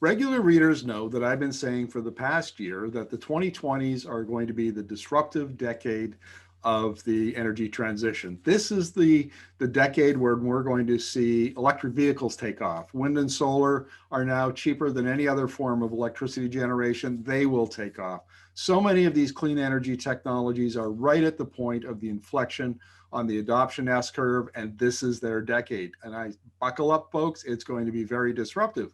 Regular readers know that I've been saying for the past year that the 2020s are going to be the disruptive decade of the energy transition. This is the decade where we're going to see electric vehicles take off. Wind and solar are now cheaper than any other form of electricity generation. They will take off. So many of these clean energy technologies are right at the point of the inflection on the adoption S curve, and this is their decade. And I buckle up, folks, it's going to be very disruptive.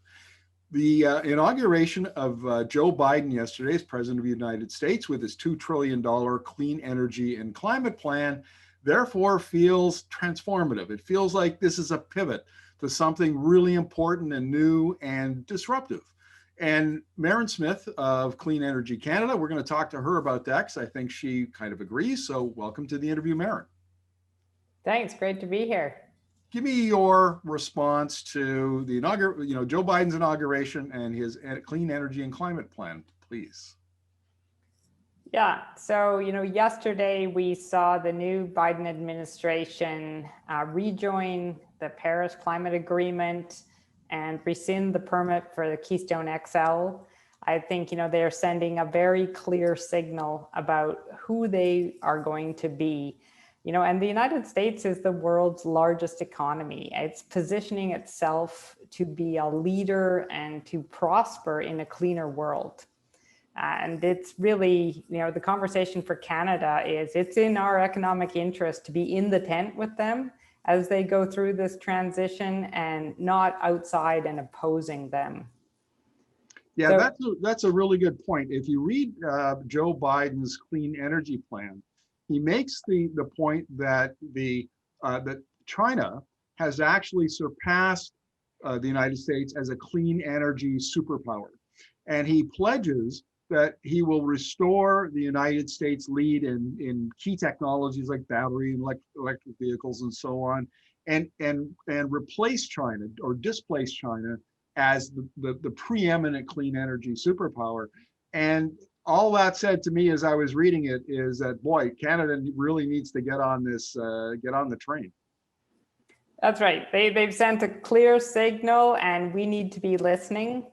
The inauguration of Joe Biden yesterday as President of the United States with his $2 trillion clean energy and climate plan, therefore feels transformative. It feels like this is a pivot to something really important and new and disruptive. And Merran Smith of Clean Energy Canada, we're going to talk to her about that because I think she kind of agrees. So welcome to the interview, Merran. Thanks, great to be here. Give me your response to the Joe Biden's inauguration and his clean energy and climate plan, please. Yeah, so yesterday we saw the new Biden administration rejoin the Paris Climate Agreement and rescind the permit for the Keystone XL. I think they're sending a very clear signal about who they are going to be. And the United States is the world's largest economy. It's positioning itself to be a leader and to prosper in a cleaner world. And it's really, the conversation for Canada is it's in our economic interest to be in the tent with them as they go through this transition and not outside and opposing them. Yeah, that's a really good point. If you read Joe Biden's clean energy plan, he makes the point that that China has actually surpassed the United States as a clean energy superpower. And he pledges that he will restore the United States lead in key technologies like battery and electric vehicles and so on, and replace China or displace China as the preeminent clean energy superpower. And all that said to me as I was reading it is that, boy, Canada really needs to get on the train. That's right. They've sent a clear signal and we need to be listening.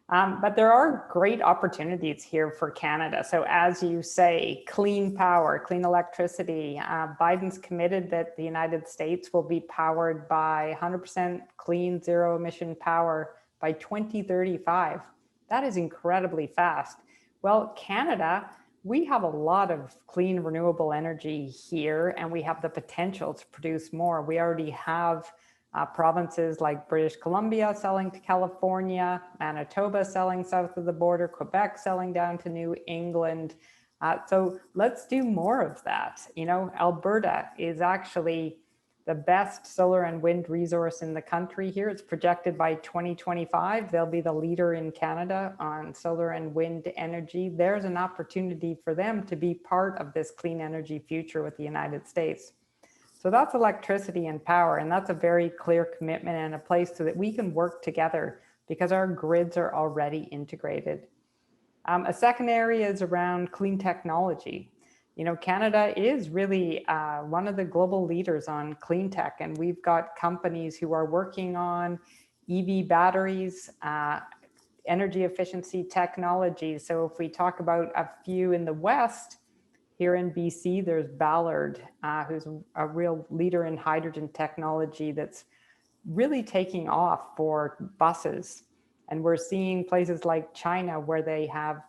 But there are great opportunities here for Canada. So as you say, clean power, clean electricity, Biden's committed that the United States will be powered by 100% clean zero emission power by 2035. That is incredibly fast. Well, Canada, we have a lot of clean renewable energy here and we have the potential to produce more. We already have provinces like British Columbia selling to California, Manitoba selling south of the border, Quebec selling down to New England. So let's do more of that. Alberta is actually the best solar and wind resource in the country here. It's projected by 2025, they'll be the leader in Canada on solar and wind energy. There's an opportunity for them to be part of this clean energy future with the United States. So that's electricity and power, and that's a very clear commitment and a place so that we can work together because our grids are already integrated. A second area is around clean technology. Canada is really one of the global leaders on clean tech, and we've got companies who are working on EV batteries, energy efficiency technologies. So if we talk about a few in the West, here in BC, there's Ballard, who's a real leader in hydrogen technology that's really taking off for buses. And we're seeing places like China where they have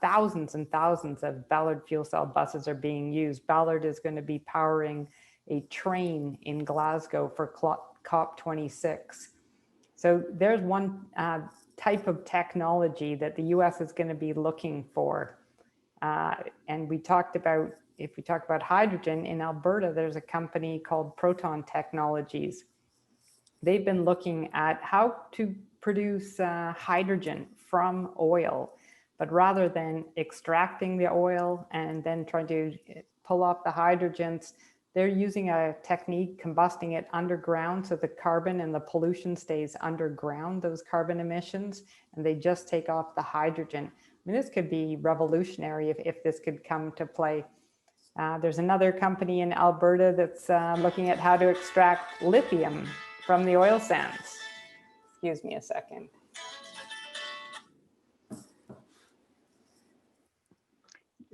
thousands and thousands of Ballard fuel cell buses are being used. Ballard is going to be powering a train in Glasgow for COP26. So there's one type of technology that the US is going to be looking for. And we talked about, if we talk about hydrogen in Alberta, there's a company called Proton Technologies. They've been looking at how to produce hydrogen from oil, but rather than extracting the oil and then trying to pull off the hydrogens, they're using a technique, combusting it underground so the carbon and the pollution stays underground, those carbon emissions, and they just take off the hydrogen. I mean, this could be revolutionary if this could come to play. There's another company in Alberta that's looking at how to extract lithium from the oil sands. Excuse me a second.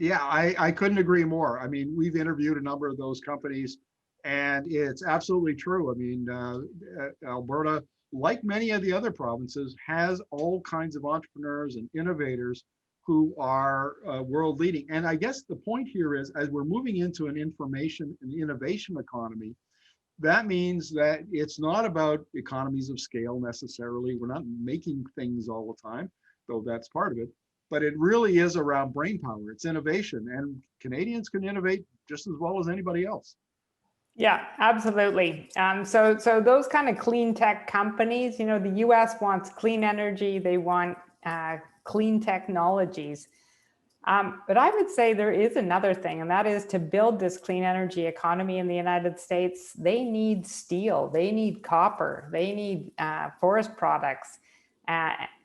Yeah, I couldn't agree more. I mean, we've interviewed a number of those companies, and it's absolutely true. I mean, Alberta, like many of the other provinces, has all kinds of entrepreneurs and innovators who are world leading. And I guess the point here is, as we're moving into an information and innovation economy, that means that it's not about economies of scale necessarily. We're not making things all the time, though that's part of it. But it really is around brain power. It's innovation, and Canadians can innovate just as well as anybody else. Yeah, absolutely. So those kind of clean tech companies, the U.S. wants clean energy. They want clean technologies. But I would say there is another thing, and that is to build this clean energy economy in the United States, they need steel, they need copper, they need forest products,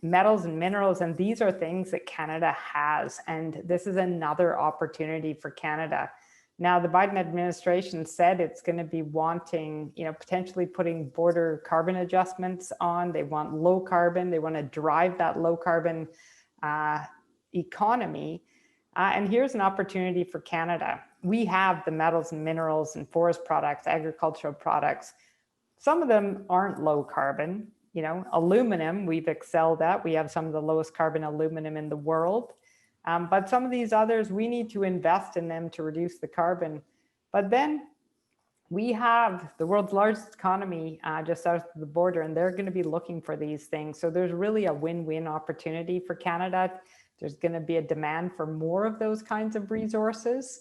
metals and minerals, and these are things that Canada has. And this is another opportunity for Canada. Now, the Biden administration said it's going to be wanting, potentially putting border carbon adjustments on. They want low carbon. They want to drive that low carbon economy. And here's an opportunity for Canada. We have the metals and minerals and forest products, agricultural products. Some of them aren't low carbon. Aluminum, we've excelled at. We have some of the lowest carbon aluminum in the world. But some of these others, we need to invest in them to reduce the carbon. But then we have the world's largest economy just south of the border, and they're going to be looking for these things. So there's really a win-win opportunity for Canada. There's going to be a demand for more of those kinds of resources.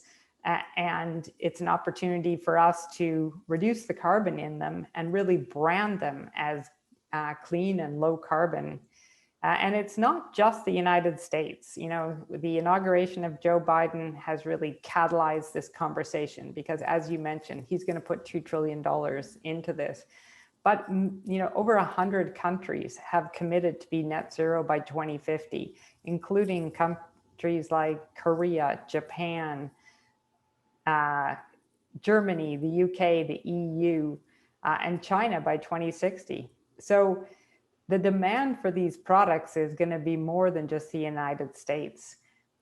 And it's an opportunity for us to reduce the carbon in them and really brand them as clean and low carbon. And it's not just the United States. The inauguration of Joe Biden has really catalyzed this conversation because, as you mentioned, he's going to put $2 trillion into this. But over 100 countries have committed to be net zero by 2050, including countries like Korea, Japan, Germany, the UK, the EU, and China by 2060. So the demand for these products is going to be more than just the United States.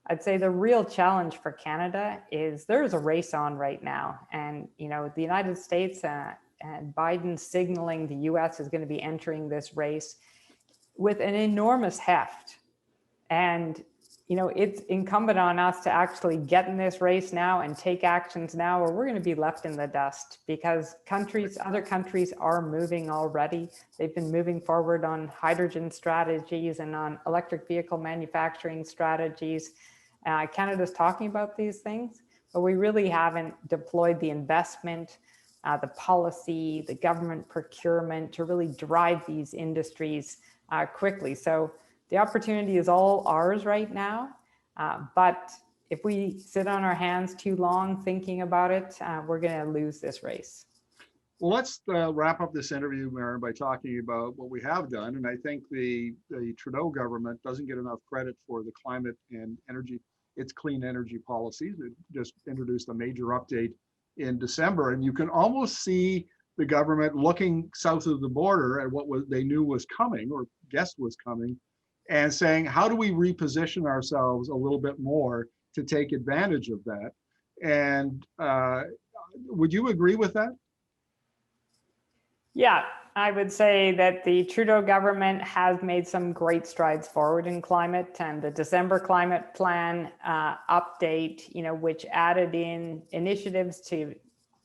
I'd say the real challenge for Canada is there's a race on right now. And, the United States and Biden signaling the US is going to be entering this race with an enormous heft. And, it's incumbent on us to actually get in this race now and take actions now, or we're going to be left in the dust because other countries are moving already. They've been moving forward on hydrogen strategies and on electric vehicle manufacturing strategies. Canada's talking about these things, but we really haven't deployed the investment, the policy, the government procurement to really drive these industries quickly. So the opportunity is all ours right now, but if we sit on our hands too long thinking about it, we're going to lose this race. Well, let's wrap up this interview, Merran, by talking about what we have done. And I think the Trudeau government doesn't get enough credit for the climate and energy, its clean energy policies. It just introduced a major update in December, and you can almost see the government looking south of the border at what they knew was coming or guessed was coming, and saying, how do we reposition ourselves a little bit more to take advantage of that? And would you agree with that? Yeah, I would say that the Trudeau government has made some great strides forward in climate, and the December climate plan update, which added in initiatives to,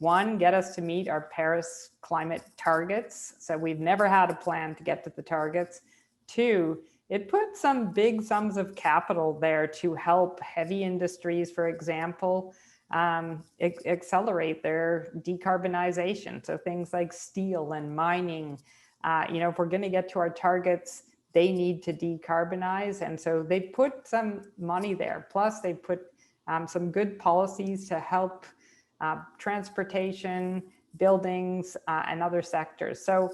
one, get us to meet our Paris climate targets. So we've never had a plan to get to the targets. Two, it put some big sums of capital there to help heavy industries, for example, accelerate their decarbonization. So things like steel and mining, if we're going to get to our targets, they need to decarbonize. And so they put some money there. Plus, they put some good policies to help transportation, buildings, and other sectors. So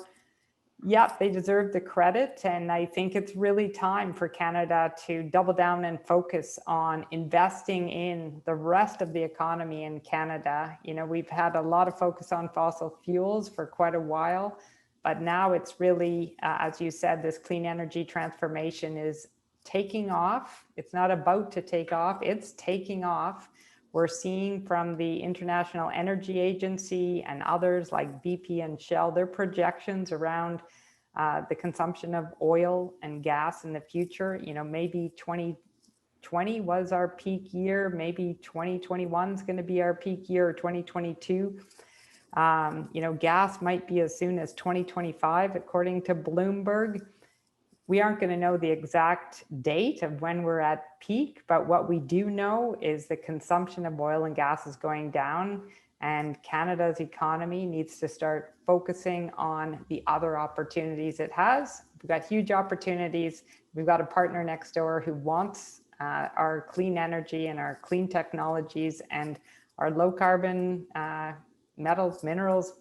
yeah, they deserve the credit. And I think it's really time for Canada to double down and focus on investing in the rest of the economy in Canada. We've had a lot of focus on fossil fuels for quite a while, but now it's really, as you said, this clean energy transformation is taking off. It's not about to take off, it's taking off. We're seeing from the International Energy Agency and others like BP and Shell, their projections around the consumption of oil and gas in the future. You know, maybe 2020 was our peak year, maybe 2021 is going to be our peak year, or 2022. You know, gas might be as soon as 2025, according to Bloomberg. We aren't going to know the exact date of when we're at peak, but what we do know is the consumption of oil and gas is going down, and Canada's economy needs to start focusing on the other opportunities it has. We've got huge opportunities. We've got a partner next door who wants our clean energy and our clean technologies and our low carbon metals, minerals,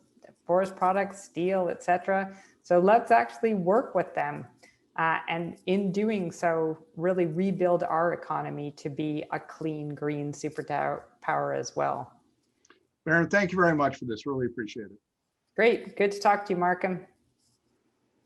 forest products, steel, etc. So let's actually work with them. And in doing so, really rebuild our economy to be a clean, green superpower as well. Merran, thank you very much for this. Really appreciate it. Great. Good to talk to you, Markham.